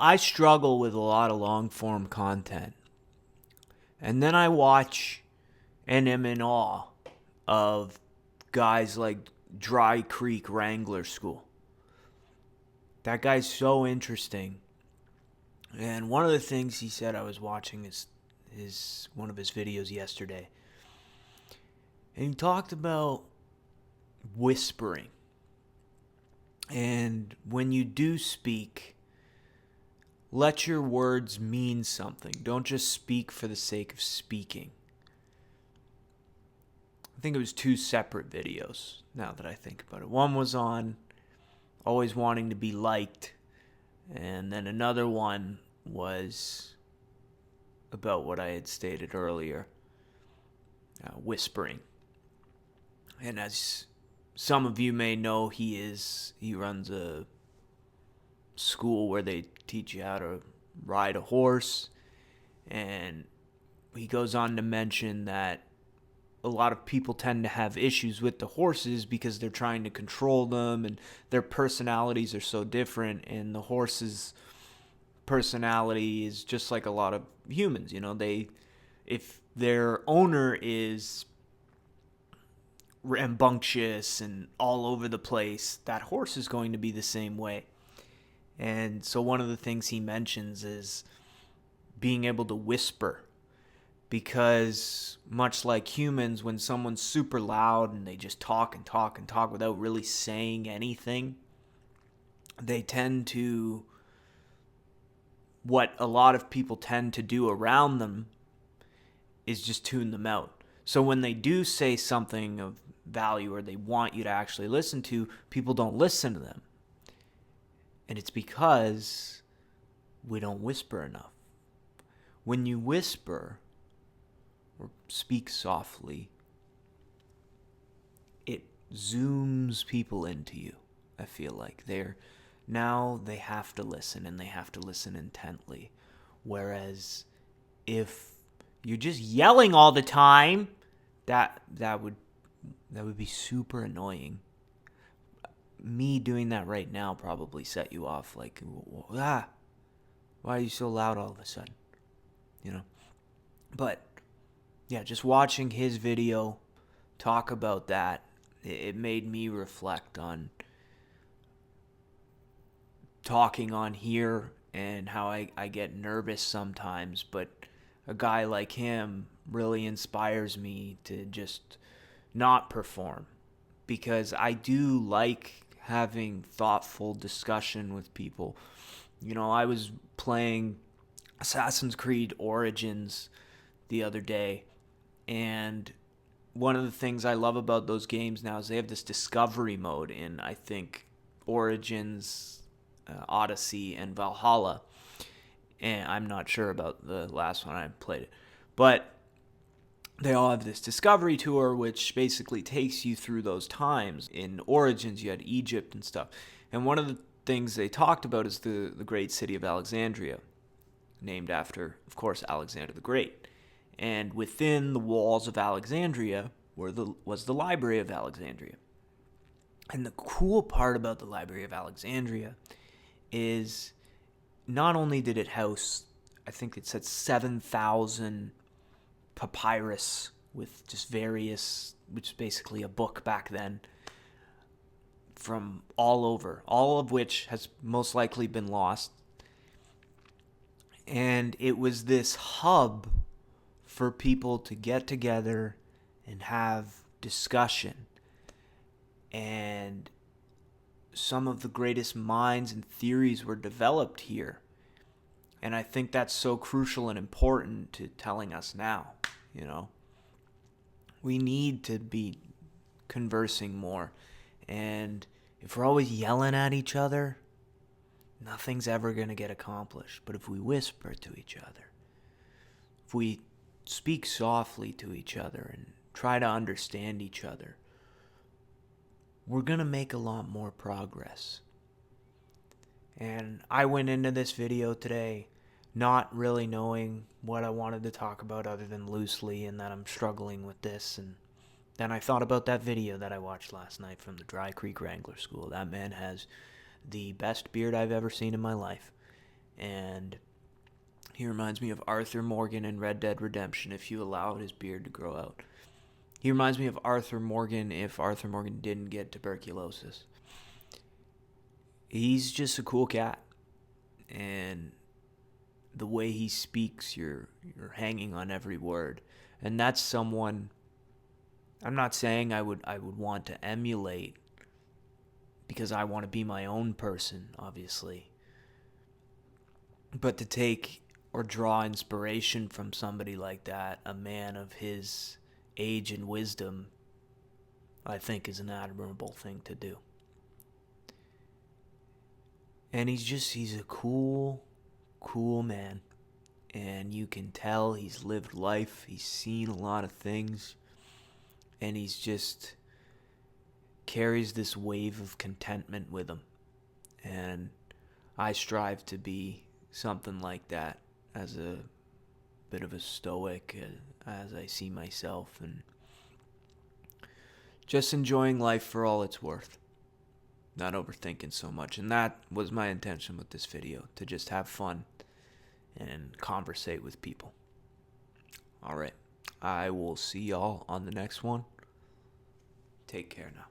I struggle with a lot of long form content. And then I watch and am in awe of guys like Creek Wrangler School. That guy's so interesting. And one of the things he said, I was watching his one of his videos yesterday. And he talked about whispering. And when you do speak, let your words mean something. Don't just speak for the sake of speaking. I think it was 2 separate videos, now that I think about it. One was on always wanting to be liked, and then another one was about what I had stated earlier, whispering. And as some of you may know, he runs a school where they teach you how to ride a horse, and he goes on to mention that a lot of people tend to have issues with the horses because they're trying to control them and their personalities are so different, and the horse's personality is just like a lot of humans. If their owner is rambunctious and all over the place, that horse is going to be the same way. And so one of the things he mentions is being able to whisper, because much like humans, when someone's super loud and they just talk and talk and talk without really saying anything, they tend to, what a lot of people tend to do around them is just tune them out. So when they do say something of value or they want you to actually listen to, people don't listen to them. And it's because we don't whisper enough. When you whisper or speak softly, it zooms people into you. I feel like now they have to listen, and they have to listen intently. Whereas if you're just yelling all the time, that would be super annoying. Me doing that right now probably set you off, like, why are you so loud all of a sudden? But yeah, just watching his video talk about that, it made me reflect on talking on here and how I get nervous sometimes, but a guy like him really inspires me to just not perform, because I do like having thoughtful discussion with people. I was playing Assassin's Creed Origins the other day, and one of the things I love about those games now is they have this discovery mode in, I think, Origins, Odyssey, and Valhalla. And I'm not sure about the last one, I played it. But they all have this discovery tour, which basically takes you through those times. In Origins, you had Egypt and stuff. And one of the things they talked about is the great city of Alexandria, named after, of course, Alexander the Great. And within the walls of Alexandria was the Library of Alexandria. And the cool part about the Library of Alexandria is not only did it house, I think it said 7,000 papyrus with just various, which is basically a book back then, from all over, all of which has most likely been lost. And it was this hub for people to get together and have discussion. And some of the greatest minds and theories were developed here. And I think that's so crucial and important to telling us now, We need to be conversing more. And if we're always yelling at each other, nothing's ever going to get accomplished. But if we whisper to each other, if we speak softly to each other and try to understand each other, we're going to make a lot more progress. And I went into this video today not really knowing what I wanted to talk about other than loosely, and that I'm struggling with this. And then I thought about that video that I watched last night from the Creek Wrangler School. That man has the best beard I've ever seen in my life. And he reminds me of Arthur Morgan in Red Dead Redemption if you allowed his beard to grow out. He reminds me of Arthur Morgan if Arthur Morgan didn't get tuberculosis. He's just a cool cat. And the way he speaks, you're hanging on every word. And that's someone I'm not saying I would want to emulate, because I want to be my own person, obviously. But to take or draw inspiration from somebody like that, a man of his age and wisdom, I think is an admirable thing to do. And he's a cool man. And you can tell he's lived life, he's seen a lot of things, and he's just carries this wave of contentment with him. And I strive to be something like that as a bit of a stoic, as I see myself, and just enjoying life for all it's worth, not overthinking so much. And that was my intention with this video, to just have fun and conversate with people. All right, I will see y'all on the next one. Take care now.